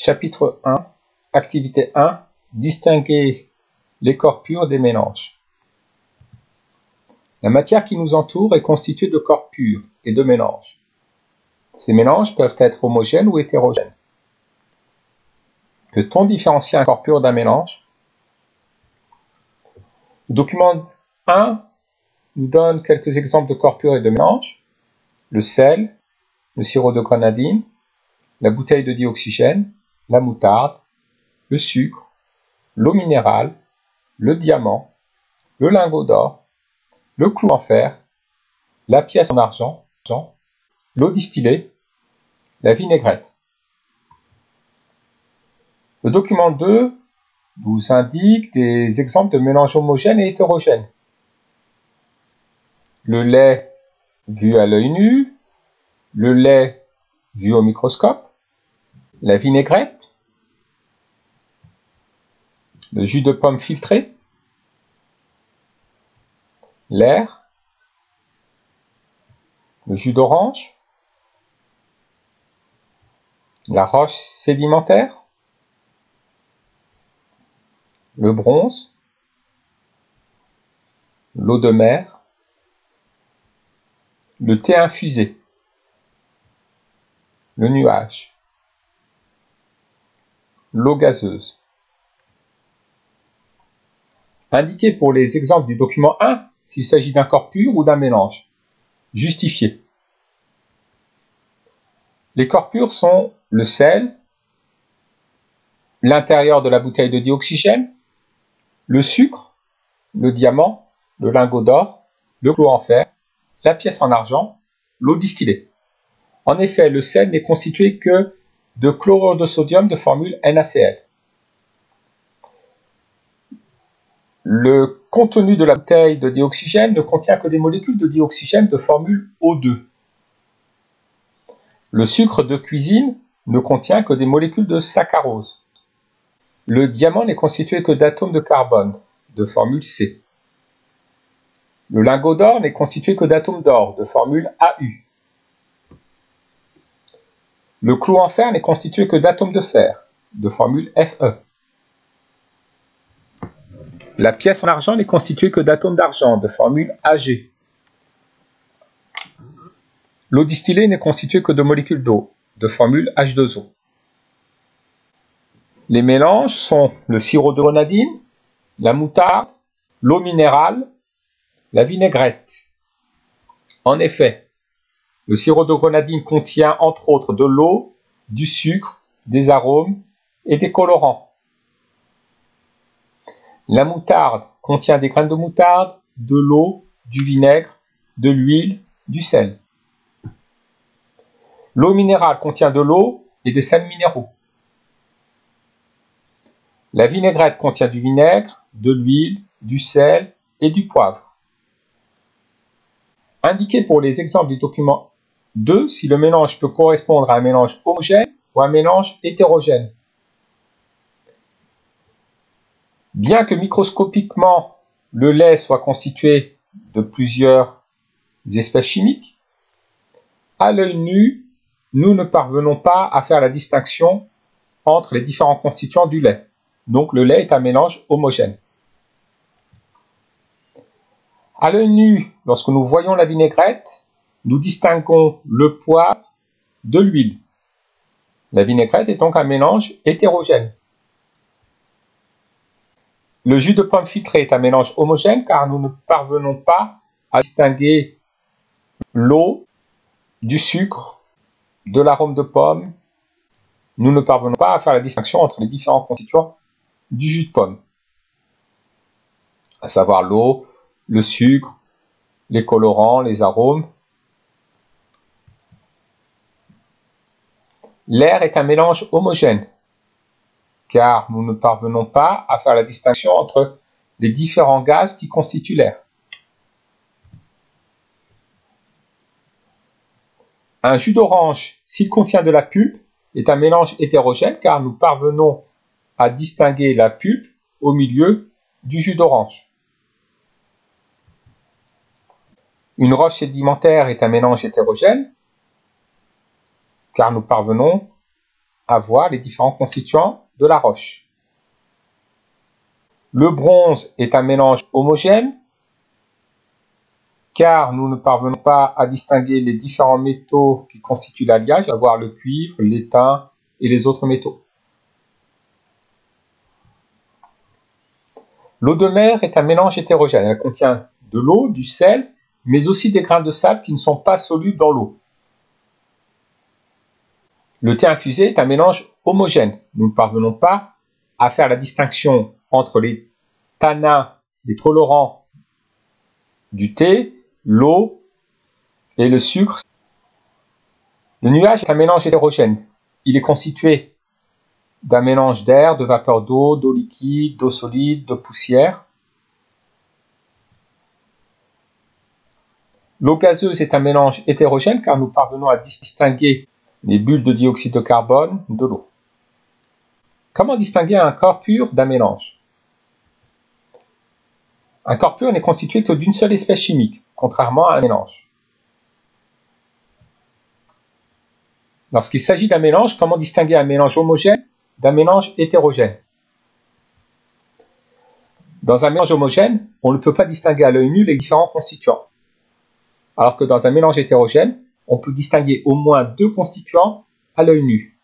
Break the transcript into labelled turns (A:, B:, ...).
A: Chapitre 1, Activité 1, distinguer les corps purs des mélanges. La matière qui nous entoure est constituée de corps purs et de mélanges. Ces mélanges peuvent être homogènes ou hétérogènes. Peut-on différencier un corps pur d'un mélange? Le document 1 nous donne quelques exemples de corps purs et de mélanges. Le sel, le sirop de grenadine, la bouteille de dioxygène, la moutarde, le sucre, l'eau minérale, le diamant, le lingot d'or, le clou en fer, la pièce en argent, l'eau distillée, la vinaigrette. Le document 2 vous indique des exemples de mélanges homogènes et hétérogènes. Le lait vu à l'œil nu, le lait vu au microscope, la vinaigrette, le jus de pomme filtré, l'air, le jus d'orange, la roche sédimentaire, le bronze, l'eau de mer, le thé infusé, le nuage, l'eau gazeuse. Indiquez pour les exemples du document 1 s'il s'agit d'un corps pur ou d'un mélange. Justifiez. Les corps purs sont le sel, l'intérieur de la bouteille de dioxygène, le sucre, le diamant, le lingot d'or, le clou en fer, la pièce en argent, l'eau distillée. En effet, le sel n'est constitué que de chlorure de sodium de formule NaCl. Le contenu de la bouteille de dioxygène ne contient que des molécules de dioxygène de formule O2. Le sucre de cuisine ne contient que des molécules de saccharose. Le diamant n'est constitué que d'atomes de carbone de formule C. Le lingot d'or n'est constitué que d'atomes d'or de formule AU. Le clou en fer n'est constitué que d'atomes de fer de formule Fe. La pièce en argent n'est constituée que d'atomes d'argent de formule Ag. L'eau distillée n'est constituée que de molécules d'eau de formule H2O. Les mélanges sont le sirop de grenadine, la moutarde, l'eau minérale, la vinaigrette. En effet, le sirop de grenadine contient entre autres de l'eau, du sucre, des arômes et des colorants. La moutarde contient des graines de moutarde, de l'eau, du vinaigre, de l'huile, du sel. L'eau minérale contient de l'eau et des sels minéraux. La vinaigrette contient du vinaigre, de l'huile, du sel et du poivre. Indiquez pour les exemples du document 2 si le mélange peut correspondre à un mélange homogène ou à un mélange hétérogène. Bien que microscopiquement le lait soit constitué de plusieurs espèces chimiques, à l'œil nu, nous ne parvenons pas à faire la distinction entre les différents constituants du lait. Donc le lait est un mélange homogène. À l'œil nu, lorsque nous voyons la vinaigrette, nous distinguons le poivre de l'huile. La vinaigrette est donc un mélange hétérogène. Le jus de pomme filtré est un mélange homogène car nous ne parvenons pas à distinguer l'eau du sucre, de l'arôme de pomme. Nous ne parvenons pas à faire la distinction entre les différents constituants du jus de pomme, à savoir l'eau, le sucre, les colorants, les arômes. L'air est un mélange homogène car nous ne parvenons pas à faire la distinction entre les différents gaz qui constituent l'air. Un jus d'orange, s'il contient de la pulpe, est un mélange hétérogène car nous parvenons à distinguer la pulpe au milieu du jus d'orange. Une roche sédimentaire est un mélange hétérogène car nous parvenons à voir les différents constituants de la roche. Le bronze est un mélange homogène, car nous ne parvenons pas à distinguer les différents métaux qui constituent l'alliage, à savoir le cuivre, l'étain et les autres métaux. L'eau de mer est un mélange hétérogène. Elle contient de l'eau, du sel, mais aussi des grains de sable qui ne sont pas solubles dans l'eau. Le thé infusé est un mélange homogène. Nous ne parvenons pas à faire la distinction entre les tanins, les colorants du thé, l'eau et le sucre. Le nuage est un mélange hétérogène. Il est constitué d'un mélange d'air, de vapeur d'eau liquide, d'eau solide, de poussière. L'eau gazeuse est un mélange hétérogène car nous parvenons à distinguer les bulles de dioxyde de carbone de l'eau. Comment distinguer un corps pur d'un mélange? Un corps pur n'est constitué que d'une seule espèce chimique, contrairement à un mélange. Lorsqu'il s'agit d'un mélange, comment distinguer un mélange homogène d'un mélange hétérogène? Dans un mélange homogène, on ne peut pas distinguer à l'œil nu les différents constituants. Alors que dans un mélange hétérogène, on peut distinguer au moins deux constituants à l'œil nu.